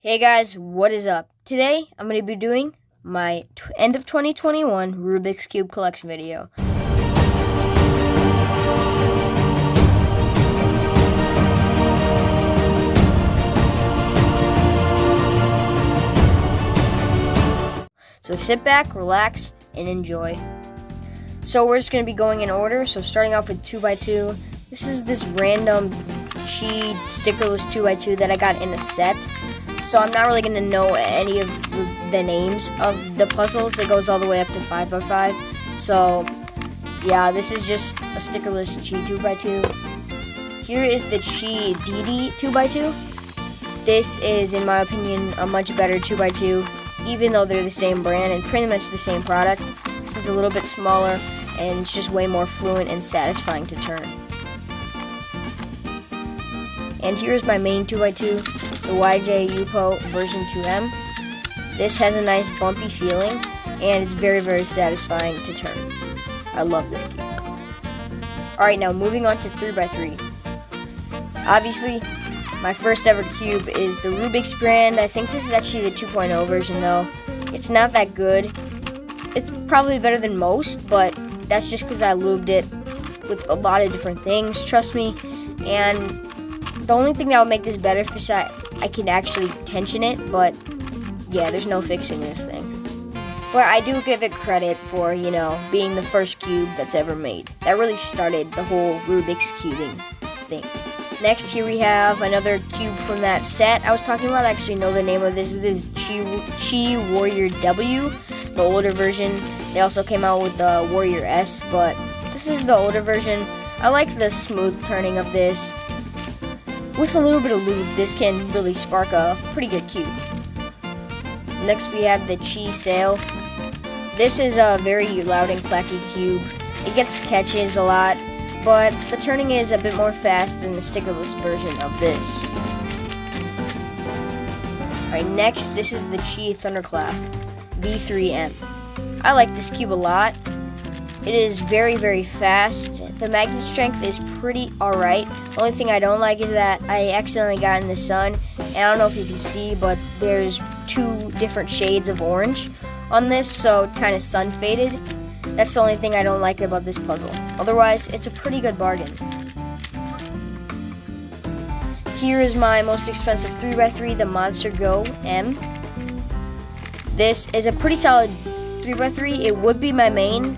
Hey guys, what is up? Today I'm going to be doing my end of 2021 Rubik's Cube collection video. So sit back, relax, and enjoy. So we're just going to be going in order. So starting off with 2x2. This is this random Chi stickerless 2x2 that I got in a set. So I'm not really going to know any of the names of the puzzles. It goes all the way up to 5x5. So yeah, this is just a stickerless Chi 2x2. Here is the Chi DD 2x2. This is, in my opinion, a much better 2x2, even though they're the same brand and pretty much the same product. This one's a little bit smaller and it's just way more fluent and satisfying to turn. And here's my main 2x2, the YJ Yupo version 2M. This has a nice bumpy feeling, and it's very, very satisfying to turn. I love this cube. Alright, now moving on to 3x3. Obviously, my first ever cube is the Rubik's brand. I think this is actually the 2.0 version though. It's not that good. It's probably better than most, but that's just because I lubed it with a lot of different things, trust me. And the only thing that would make this better is I can actually tension it, but yeah, there's no fixing this thing. But I do give it credit for, being the first cube that's ever made. That really started the whole Rubik's cubing thing. Next, here we have another cube from that set I was talking about. I actually know the name of this. This is Chi Warrior W, the older version. They also came out with the Warrior S, but this is the older version. I like the smooth turning of this. With a little bit of lube, this can really spark a pretty good cube. Next we have the Chi Sail. This is a very loud and clacky cube. It gets catches a lot, but the turning is a bit more fast than the stickerless version of this. Alright, next this is the Chi Thunderclap V3M. I like this cube a lot. It is very, very fast. The magnet strength is pretty alright. The only thing I don't like is that I accidentally got in the sun. And I don't know if you can see, but there's two different shades of orange on this, so it kind of sun faded. That's the only thing I don't like about this puzzle. Otherwise, it's a pretty good bargain. Here is my most expensive 3x3, the Monster Go M. This is a pretty solid 3x3. It would be my main.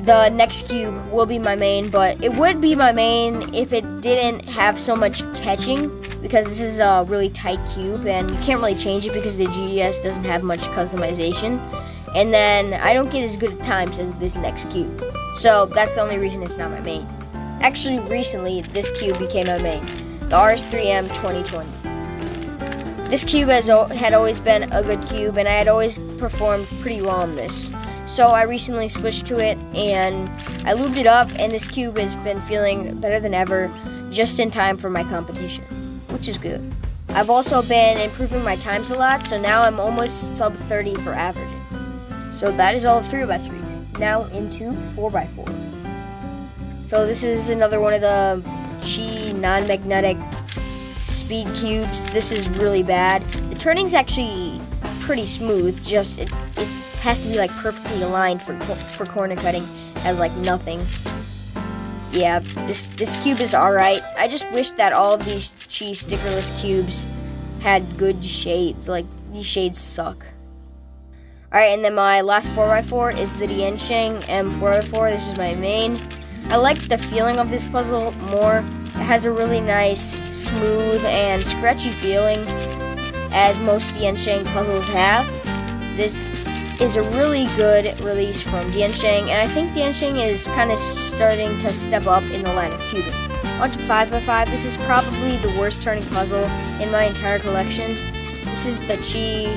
The next cube will be my main, but it would be my main if it didn't have so much catching, because this is a really tight cube and you can't really change it because the GDS doesn't have much customization. And then I don't get as good at times as this next cube. So that's the only reason it's not my main. Actually, recently this cube became my main, the RS3M 2020. This cube had always been a good cube and I had always performed pretty well on this. So I recently switched to it and I lubed it up, and this cube has been feeling better than ever just in time for my competition, which is good. I've also been improving my times a lot, so now I'm almost sub 30 for averaging. So that is all of 3x3s. Now into 4x4. So this is another one of the Chi non-magnetic speed cubes. This is really bad. The turning's actually pretty smooth, just it has to be like perfectly aligned for corner cutting, as like nothing. Yeah, this cube is alright. I just wish that all of these Chi stickerless cubes had good shades. Like, these shades suck. Alright, and then my last 4x4 is the Diansheng M4x4. This is my main. I like the feeling of this puzzle more. It has a really nice, smooth, and scratchy feeling, as most Diansheng puzzles have. This is a really good release from Diansheng, and I think Diansheng is kind of starting to step up in the line of cubing. On to 5x5. This is probably the worst turning puzzle in my entire collection. This is the Chi,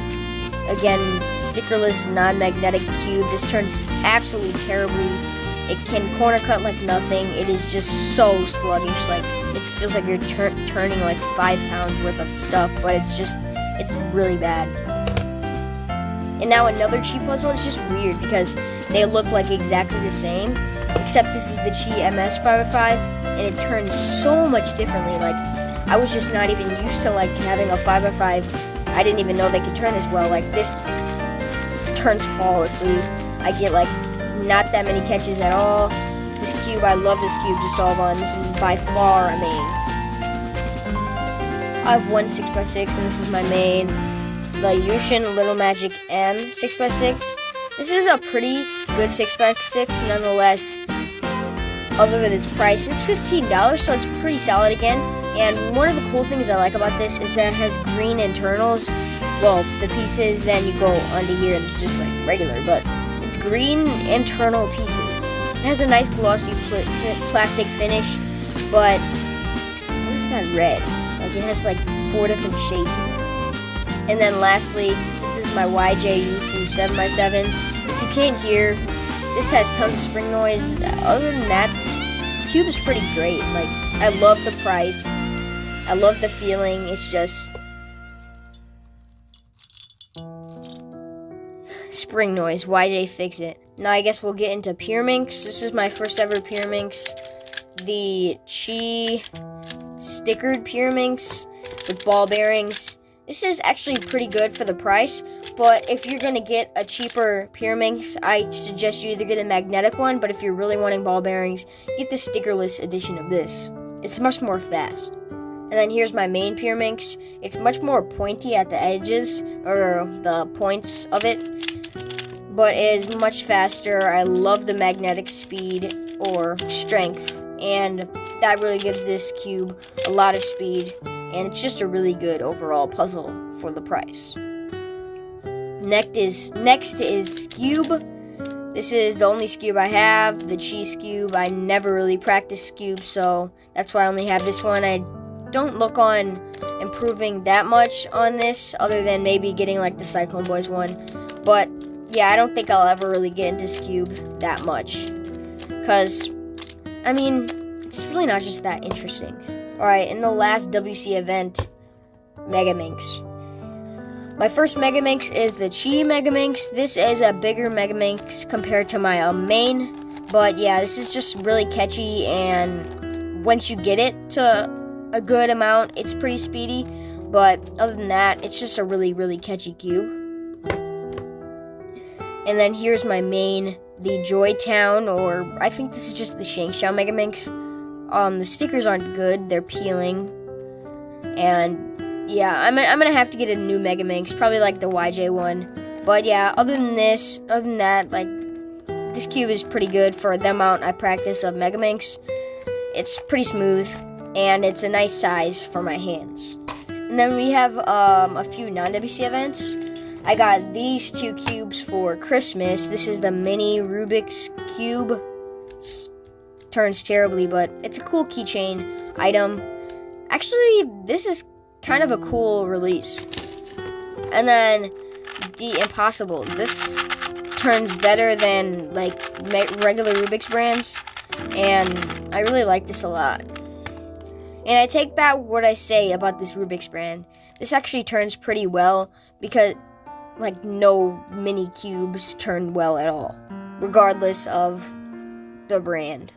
again, stickerless non-magnetic cube. This turns absolutely terribly. It can corner cut like nothing. It is just so sluggish. Like, it feels like you're turning like 5 pounds worth of stuff, but it's really bad. And now another Chi puzzle. It's just weird because they look like exactly the same, except this is the Chi MS 5x5, and it turns so much differently. Like, I was just not even used to like having a 5x5 I didn't even know they could turn as well. Like, this turns flawlessly. I get like not that many catches at all. This cube, I love this cube to solve on. This is by far a main. I have one 6x6, and this is my main. The Yushin Little Magic M 6x6. This is a pretty good 6x6 nonetheless. Other than its price, it's $15, so it's pretty solid again. And one of the cool things I like about this is that it has green internals. Well, the pieces, then you go onto here and it's just like regular, but it's green internal pieces. It has a nice glossy plastic finish, but what is that red? Like, it has like 4 different shades in it. And then lastly, this is my YJU from 7x7. If you can't hear, this has tons of spring noise. Other than that, this cube is pretty great. Like, I love the price. I love the feeling. It's just spring noise. YJ fix it. Now I guess we'll get into Pyraminx. This is my first ever Pyraminx. The Chi stickered Pyraminx with ball bearings. This is actually pretty good for the price, but if you're going to get a cheaper Pyraminx, I suggest you either get a magnetic one, but if you're really wanting ball bearings, get the stickerless edition of this. It's much more fast. And then here's my main Pyraminx. It's much more pointy at the edges, or the points of it, but it is much faster. I love the magnetic speed or strength, and that really gives this cube a lot of speed. And it's just a really good overall puzzle for the price. Next is Skewb. This is the only Skewb I have, the Chi Skewb. I never really practiced Skewb, so that's why I only have this one. I don't look on improving that much on this, other than maybe getting like the Cyclone Boys one. But yeah, I don't think I'll ever really get into Skewb that much, because, I mean, it's really not just that interesting. Alright, in the last WC event, Megaminx. My first Megaminx is the Chi Megaminx. This is a bigger Megaminx compared to my main. But yeah, this is just really catchy, and once you get it to a good amount, it's pretty speedy. But other than that, it's just a really, really catchy cube. And then here's my main, the Joy Town, or I think this is just the Shangxiao Megaminx. The stickers aren't good, they're peeling. And yeah, I'm gonna have to get a new Megaminx, probably like the YJ one. But yeah, other than that, like, this cube is pretty good for the amount I practice of Megaminx. It's pretty smooth, and it's a nice size for my hands. And then we have a few non-WC events. I got these 2 cubes for Christmas. This is the mini Rubik's Cube. Turns terribly, but it's a cool keychain item. Actually, this is kind of a cool release. And then the Impossible. This turns better than like regular Rubik's brands, and I really like this a lot. And I take back what I say about this Rubik's brand. This actually turns pretty well, because like no mini cubes turn well at all, regardless of the brand.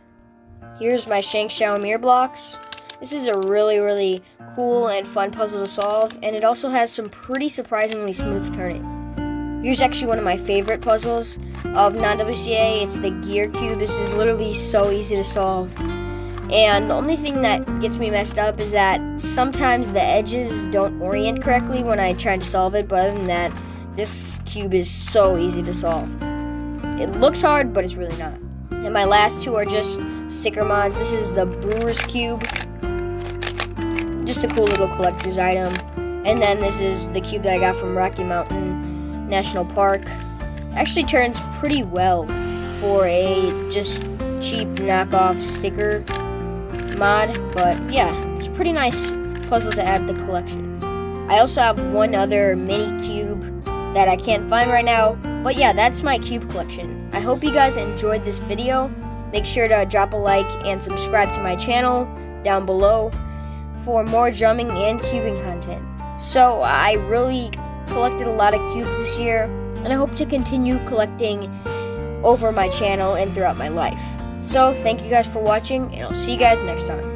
Here's my Shangxiao mirror blocks. This is a really, really cool and fun puzzle to solve, and it also has some pretty surprisingly smooth turning. Here's actually one of my favorite puzzles of non-WCA. It's the gear cube. This is literally so easy to solve. And the only thing that gets me messed up is that sometimes the edges don't orient correctly when I try to solve it, but other than that, this cube is so easy to solve. It looks hard, but it's really not. And my last 2 are just sticker mods. This is the Brewer's Cube. Just a cool little collector's item. And then this is the cube that I got from Rocky Mountain National Park. Actually turns pretty well for a just cheap knockoff sticker mod. But yeah, it's a pretty nice puzzle to add to the collection. I also have one other mini cube that I can't find right now. But yeah, that's my cube collection. I hope you guys enjoyed this video. Make sure to drop a like and subscribe to my channel down below for more drumming and cubing content. So I really collected a lot of cubes this year, and I hope to continue collecting over my channel and throughout my life. So thank you guys for watching, and I'll see you guys next time.